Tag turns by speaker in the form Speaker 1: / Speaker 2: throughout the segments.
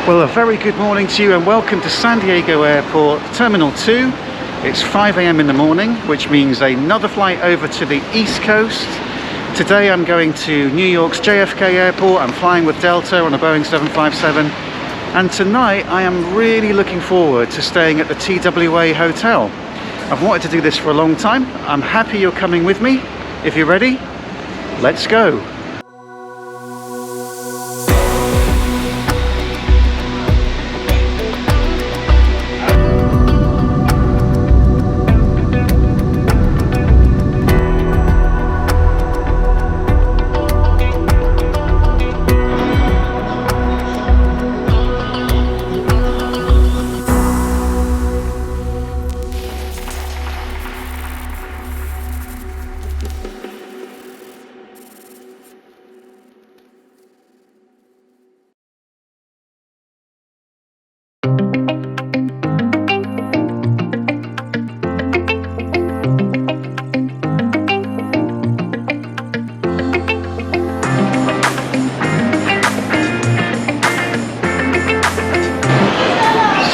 Speaker 1: Well, a very good morning to you and welcome to San Diego Airport, Terminal 2. It's 5 a.m. in the morning, which means another flight over to the East Coast. Today I'm going to New York's JFK Airport. I'm flying with Delta on a Boeing 757. And tonight I am really looking forward to staying at the TWA Hotel. I've wanted to do this for a long time. I'm happy you're coming with me. If you're ready, let's go.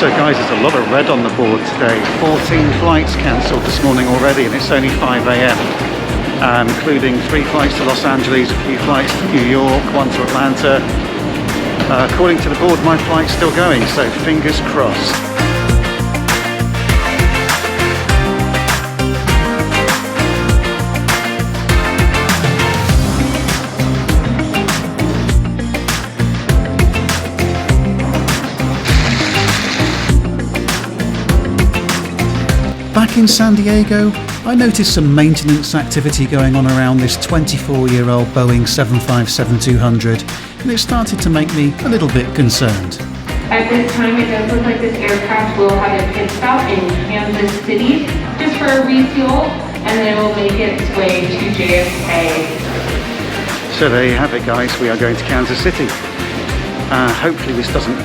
Speaker 1: So guys, there's a lot of red on the board today. 14 flights cancelled this morning already, and it's only 5 a.m. Including 3 flights to Los Angeles, a few flights to New York, 1 to Atlanta. According to the board, my flight's still going, so fingers crossed. Back in San Diego, I noticed some maintenance activity going on around this 24-year-old Boeing 757-200, and it started to make me a little bit concerned.
Speaker 2: At this time, it does look like this aircraft will have a pit stop in Kansas City just for a refuel, and then it will make its way to JFK.
Speaker 1: So there you have it, guys. We are going to Kansas City. Hopefully this doesn't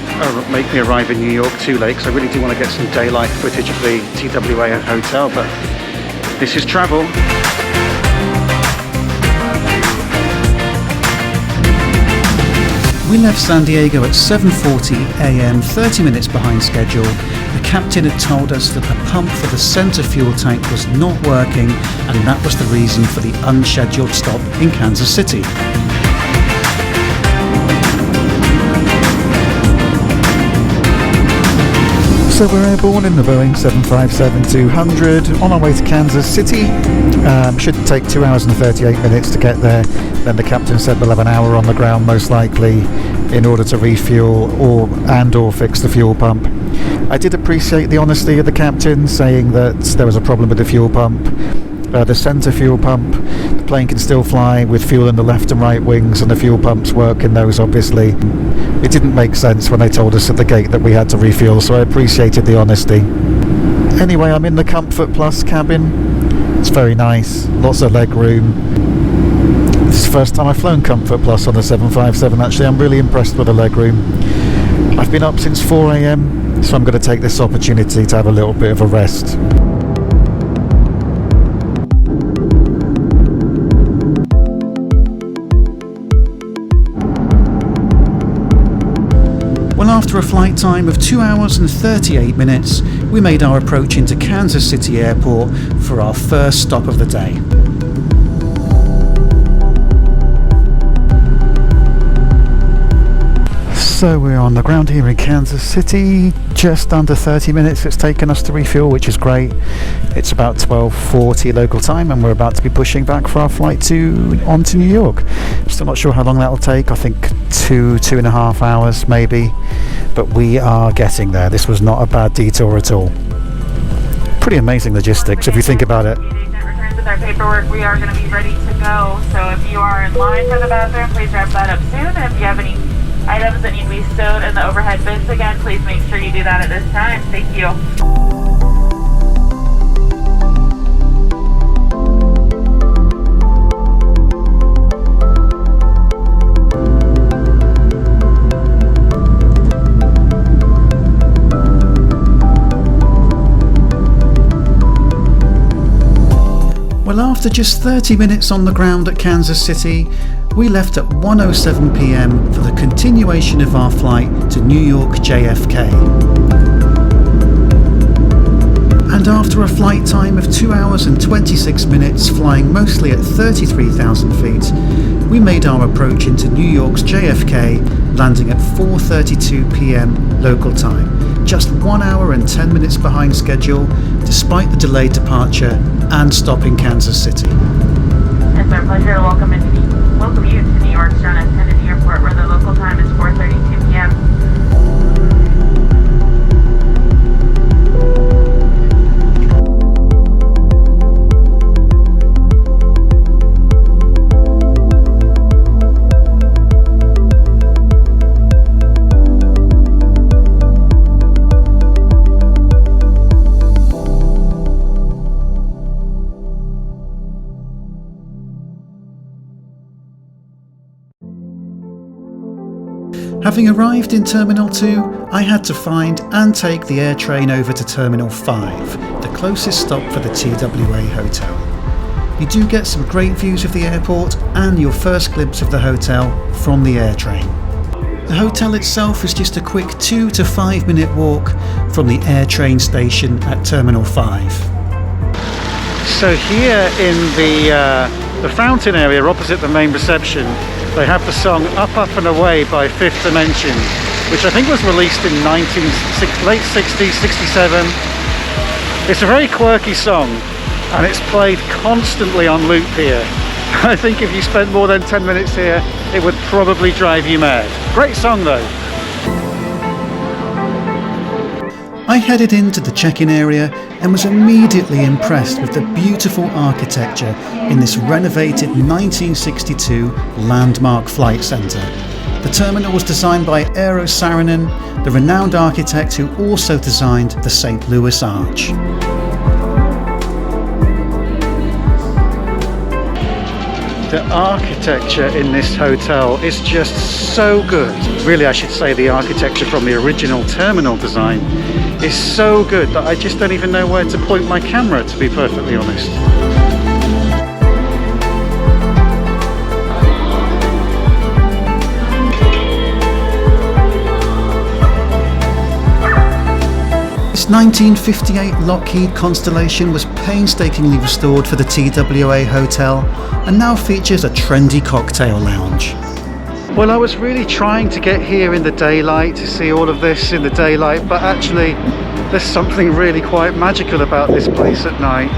Speaker 1: make me arrive in New York too late, because I really do want to get some daylight footage of the TWA Hotel, but this is travel. We left San Diego at 7:40 a.m, 30 minutes behind schedule. The captain had told us that the pump for the center fuel tank was not working, and that was the reason for the unscheduled stop in Kansas City. So we're airborne in the Boeing 757-200 on our way to Kansas City. Should take 2 hours and 38 minutes to get there. Then the captain said we'll have an hour on the ground most likely in order to refuel or fix the fuel pump. I did appreciate the honesty of the captain, saying that there was a problem with the fuel pump. The centre fuel pump, the plane can still fly with fuel in the left and right wings, and the fuel pumps work in those, obviously. It didn't make sense when they told us at the gate that we had to refuel, so I appreciated the honesty. Anyway, I'm in the Comfort Plus cabin. It's very nice, lots of leg room. This is the first time I've flown Comfort Plus on the 757 actually. I'm really impressed with the leg room. I've been up since 4 a.m, so I'm going to take this opportunity to have a little bit of a rest. Well, after a flight time of 2 hours and 38 minutes, we made our approach into Kansas City Airport for our first stop of the day. So we're on the ground here in Kansas City. Just under 30 minutes it's taken us to refuel, which is great. It's about 12:40 local time, and we're about to be pushing back for our flight on to New York. Still not sure how long that'll take. I think 2.5 hours maybe, but we are getting there. This was not a bad detour at all. Pretty amazing logistics if you think about it.
Speaker 3: With our paperwork, we are going to be ready to go. So if you are in line for the bathroom, please wrap that up soon. And if you have any items that need to be stowed in the overhead bins again, please make sure you do that at this time. Thank you.
Speaker 1: Well, after just 30 minutes on the ground at Kansas City, we left at 1:07 p.m. for the continuation of our flight to New York JFK. And after a flight time of 2 hours and 26 minutes, flying mostly at 33,000 feet, we made our approach into New York's JFK, landing at 4:32 p.m. local time, just 1 hour and 10 minutes behind schedule, despite the delayed departure and stop in Kansas City.
Speaker 3: It's our pleasure to welcome you to New York's John F. Kennedy Airport, where the local time is 4:32 p.m.
Speaker 1: Having arrived in Terminal 2, I had to find and take the air train over to Terminal 5, the closest stop for the TWA Hotel. You do get some great views of the airport and your first glimpse of the hotel from the air train. The hotel itself is just a quick 2 to 5 minute walk from the air train station at Terminal 5. So here in the fountain area opposite the main reception, they have the song Up, Up and Away by Fifth Dimension, which I think was released in late 60s, 67. It's a very quirky song and it's played constantly on loop here. I think if you spent more than 10 minutes here, it would probably drive you mad. Great song though. I headed into the check-in area and was immediately impressed with the beautiful architecture in this renovated 1962 landmark flight centre. The terminal was designed by Eero Saarinen, the renowned architect who also designed the St. Louis Arch. The architecture in this hotel is just so good. Really, I should say the architecture from the original terminal design is so good that I just don't even know where to point my camera, to be perfectly honest. This 1958 Lockheed Constellation was painstakingly restored for the TWA Hotel and now features a trendy cocktail lounge. Well, I was really trying to get here in the daylight to see all of this in the daylight, but actually there's something really quite magical about this place at night.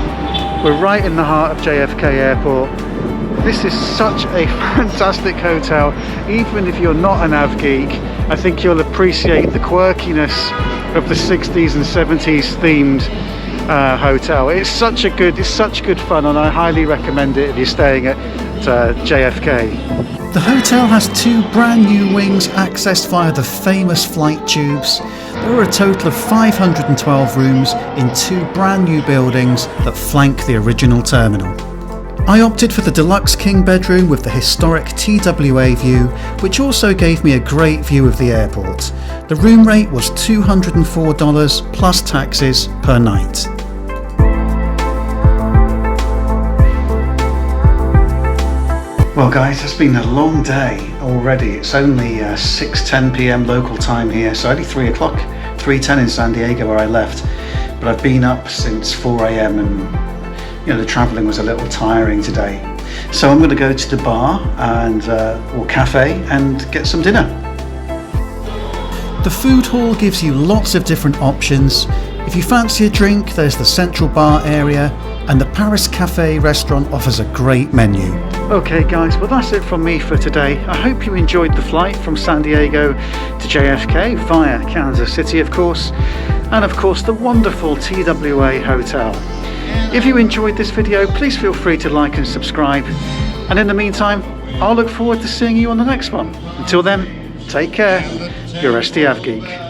Speaker 1: We're right in the heart of JFK Airport. This is such a fantastic hotel. Even if you're not an av geek, I think you'll appreciate the quirkiness of the 60s and 70s themed hotel. It's such good fun, and I highly recommend it if you're staying at JFK. The hotel has 2 brand new wings accessed via the famous flight tubes. There are a total of 512 rooms in 2 brand new buildings that flank the original terminal. I opted for the deluxe king bedroom with the historic TWA view, which also gave me a great view of the airport. The room rate was $204 plus taxes per night. Well guys, it's been a long day already. It's only 6:10 p.m. local time here, so only 3 o'clock, 3:10 in San Diego where I left. But I've been up since 4 a.m. and the travelling was a little tiring today. So I'm going to go to the bar and or cafe and get some dinner. The food hall gives you lots of different options. If you fancy a drink, there's the central bar area, and the Paris Cafe restaurant offers a great menu. Okay guys, well that's it from me for today. I hope you enjoyed the flight from San Diego to JFK via Kansas City, of course, and of course the wonderful TWA Hotel. If you enjoyed this video, please feel free to like and subscribe, and in the meantime I'll look forward to seeing you on the next one. Until then, take care, your ST Av Geek.